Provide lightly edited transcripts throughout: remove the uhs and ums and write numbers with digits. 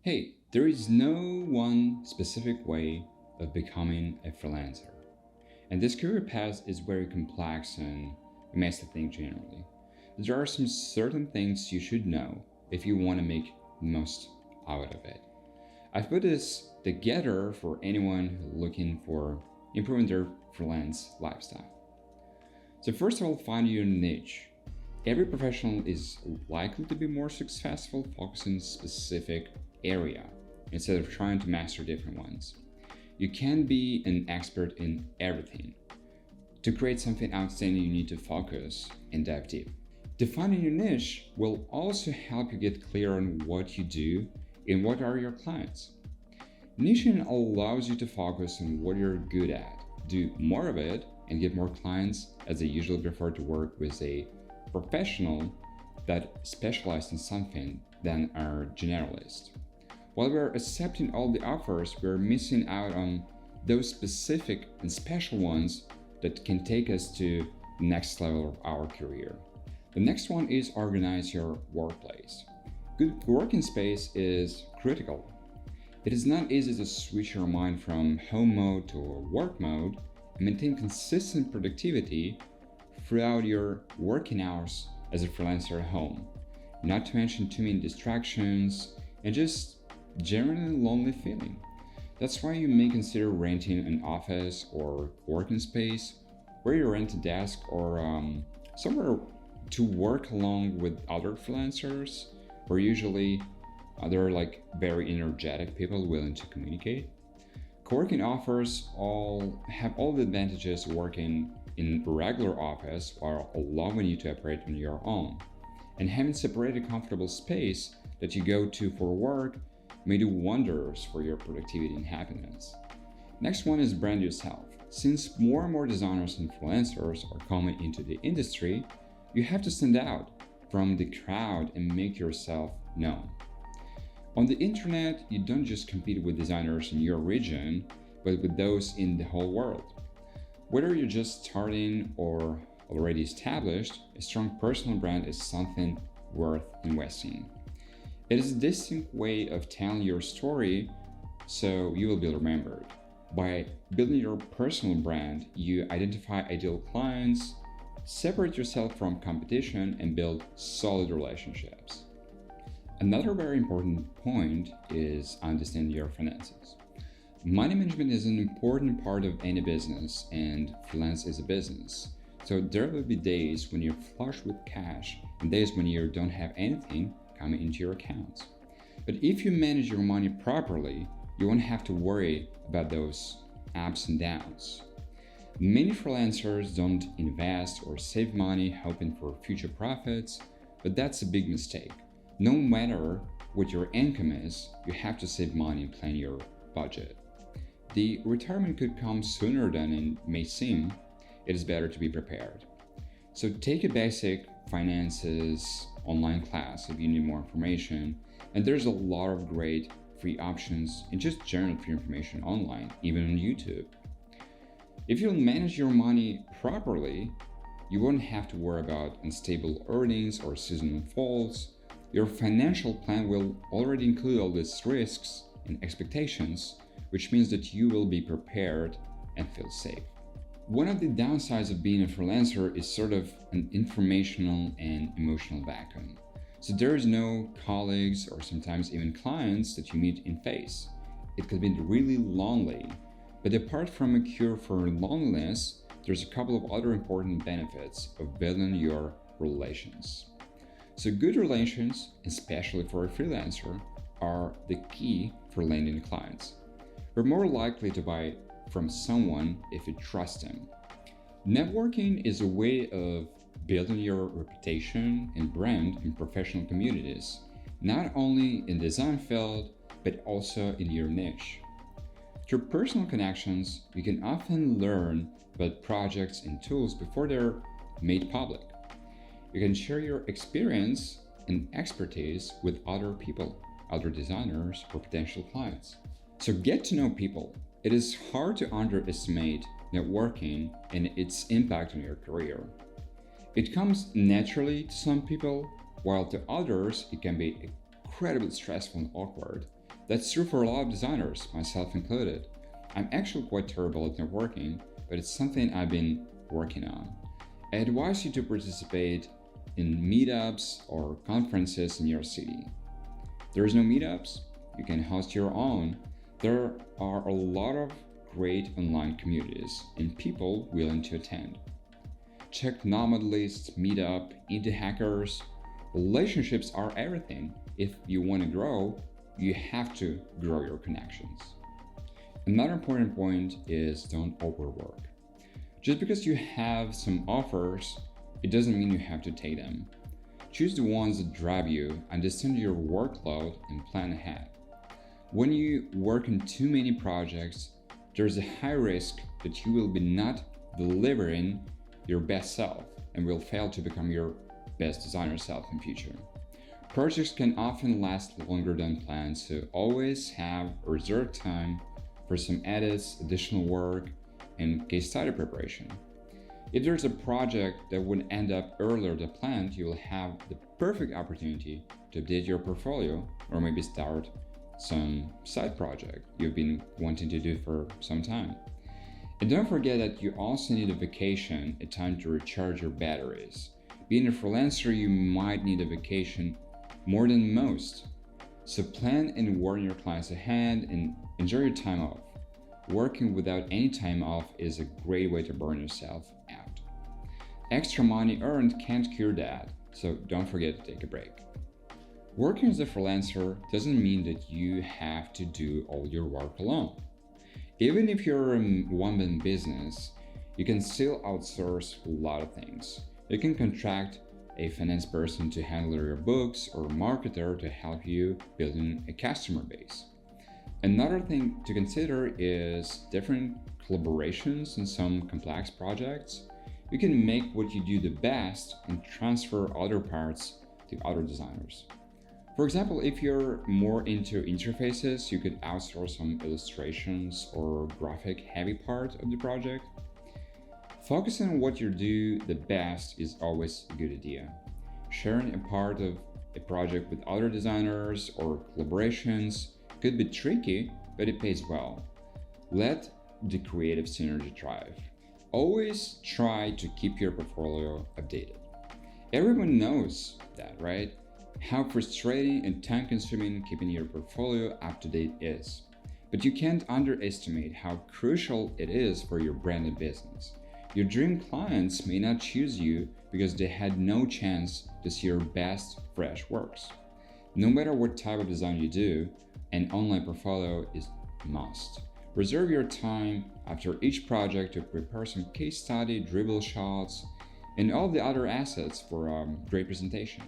Hey, there is no one specific way of becoming a freelancer. And this career path is very complex and a mess to think generally. There are some certain things you should know if you want to make the most out of it. I've put this together for anyone looking for improving their freelance lifestyle. So first of all, find your niche. Every professional is likely to be more successful focusing on a specific area instead of trying to master different ones. You can't be an expert in everything. To create something outstanding, you need to focus and dive deep. Defining your niche will also help you get clear on what you do and what are your clients. Niching allows you to focus on what you're good at, do more of it, and get more clients, as they usually prefer to work with a professional that specializes in something than our generalist. While we're accepting all the offers, we're missing out on those specific and special ones that can take us to the next level of our career. The next one is organize your workplace. Good working space is critical. It is not easy to switch your mind from home mode to work mode and maintain consistent productivity throughout your working hours as a freelancer at home, not to mention too many distractions and just generally lonely feeling. That's why you may consider renting an office or working space where you rent a desk or somewhere to work along with other freelancers, where usually there are like very energetic people willing to communicate. Co-working offers have all the advantages of working in a regular office while allowing you to operate on your own. And having separated comfortable space that you go to for work may do wonders for your productivity and happiness. Next one is brand yourself. Since more and more designers and freelancers are coming into the industry, you have to stand out from the crowd and make yourself known. On the internet, you don't just compete with designers in your region, but with those in the whole world. Whether you're just starting or already established, a strong personal brand is something worth investing. It is a distinct way of telling your story, so you will be remembered. By building your personal brand, you identify ideal clients, separate yourself from competition, and build solid relationships. Another very important point is understanding your finances. Money management is an important part of any business, and freelance is a business. So there will be days when you're flush with cash and days when you don't have anything coming into your accounts. But if you manage your money properly, you won't have to worry about those ups and downs. Many freelancers don't invest or save money hoping for future profits, but that's a big mistake. No matter what your income is, you have to save money and plan your budget. The retirement could come sooner than it may seem. It is better to be prepared. So take a basic finances online class if you need more information, and there's a lot of great free options and just general free information online, even on YouTube. If you'll manage your money properly, you won't have to worry about unstable earnings or seasonal falls. Your financial plan will already include all these risks and expectations, which means that you will be prepared and feel safe. One of the downsides of being a freelancer is sort of an informational and emotional vacuum. So there is no colleagues or sometimes even clients that you meet in face. It could be really lonely. But apart from a cure for loneliness, there's a couple of other important benefits of building your relations. So good relations, especially for a freelancer, are the key for landing clients. You're more likely to buy from someone if you trust them. Networking is a way of building your reputation and brand in professional communities, not only in the design field, but also in your niche. Through personal connections, you can often learn about projects and tools before they're made public. You can share your experience and expertise with other people, other designers, or potential clients. So get to know people. It is hard to underestimate networking and its impact on your career. It comes naturally to some people, while to others it can be incredibly stressful and awkward. That's true for a lot of designers, myself included. I'm actually quite terrible at networking, but it's something I've been working on. I advise you to participate in meetups or conferences in your city. There's no meetups? You can host your own. There are a lot of great online communities and people willing to attend. Check Nomad Lists, Meetup, Indie Hackers. Relationships are everything. If you want to grow, you have to grow your connections. Another important point is don't overwork. Just because you have some offers, it doesn't mean you have to take them. Choose the ones that drive you, understand your workload, and plan ahead. When you work on too many projects, there's a high risk that you will be not delivering your best self and will fail to become your best designer self in future. Projects can often last longer than planned, so always have reserved time for some edits, additional work, and case study preparation. If there's a project that would end up earlier than planned, you will have the perfect opportunity to update your portfolio or maybe start some side project you've been wanting to do for some time. And don't forget that you also need a vacation, a time to recharge your batteries. Being a freelancer, you might need a vacation more than most. So plan and warn your clients ahead and enjoy your time off. Working without any time off is a great way to burn yourself out. Extra money earned can't cure that, so don't forget to take a break. Working as a freelancer doesn't mean that you have to do all your work alone. Even if you're a one-man business, you can still outsource a lot of things. You can contract a finance person to handle your books or a marketer to help you building a customer base. Another thing to consider is different collaborations in some complex projects. You can make what you do the best and transfer other parts to other designers. For example, if you're more into interfaces, you could outsource some illustrations or graphic heavy part of the project. Focusing on what you do the best is always a good idea. Sharing a part of a project with other designers or collaborations could be tricky, but it pays well. Let the creative synergy thrive. Always try to keep your portfolio updated. Everyone knows that, right? How frustrating and time-consuming keeping your portfolio up to date is. But you can't underestimate how crucial it is for your brand and business. Your dream clients may not choose you because they had no chance to see your best, fresh works. No matter what type of design you do, an online portfolio is a must. Reserve your time after each project to prepare some case study, dribble shots, and all the other assets for a great presentation.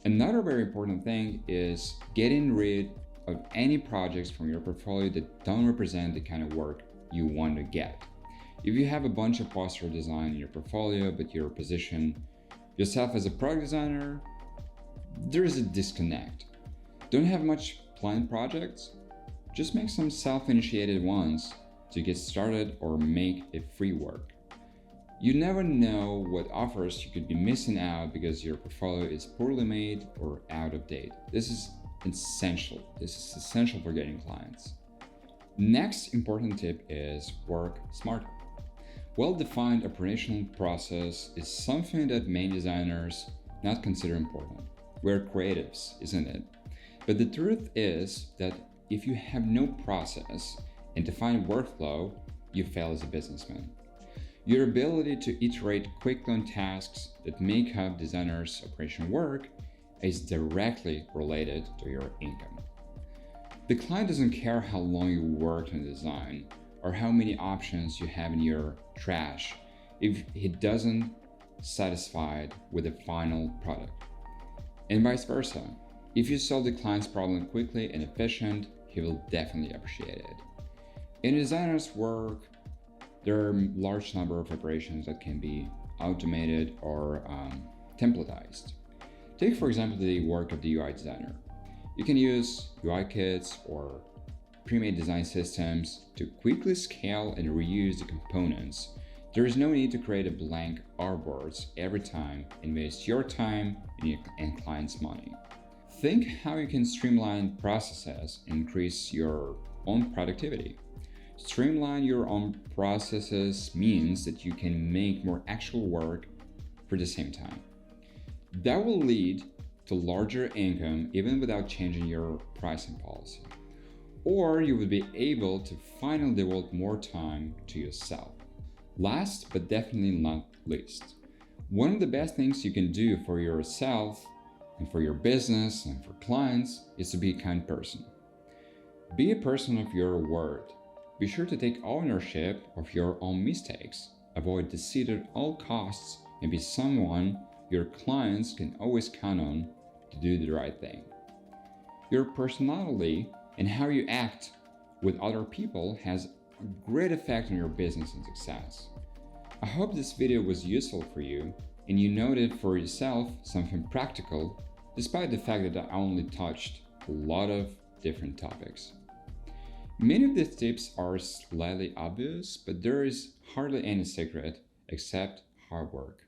Another very important thing is getting rid of any projects from your portfolio that don't represent the kind of work you want to get. If you have a bunch of poster design in your portfolio, but you're positioned yourself as a product designer, there's a disconnect. Don't have much planned projects? Just make some self-initiated ones to get started or make a free work. You never know what offers you could be missing out because your portfolio is poorly made or out of date. This is essential. This is essential for getting clients. Next important tip is work smarter. Well-defined operational process is something that many designers not consider important. We're creatives, isn't it? But the truth is that if you have no process and defined workflow, you fail as a businessman. Your ability to iterate quickly on tasks that make up designers' operational work is directly related to your income. The client doesn't care how long you worked on the design or how many options you have in your trash if he doesn't satisfied with the final product. And vice versa. If you solve the client's problem quickly and efficient, he will definitely appreciate it. In a designer's work, there are a large number of operations that can be automated or templatized. Take, for example, the work of the UI designer. You can use UI kits or pre-made design systems to quickly scale and reuse the components. There is no need to create a blank artboards every time and waste your time and client's money. Think how you can streamline processes and increase your own productivity. Streamline your own processes means that you can make more actual work for the same time. That will lead to larger income even without changing your pricing policy. Or you will be able to finally devote more time to yourself. Last but definitely not least, one of the best things you can do for yourself and for your business and for clients is to be a kind person. Be a person of your word. Be sure to take ownership of your own mistakes. Avoid deceit at all costs and be someone your clients can always count on to do the right thing. Your personality and how you act with other people has a great effect on your business and success. I hope this video was useful for you and you noted for yourself something practical, despite the fact that I only touched a lot of different topics. Many of these tips are slightly obvious, but there is hardly any secret except hard work.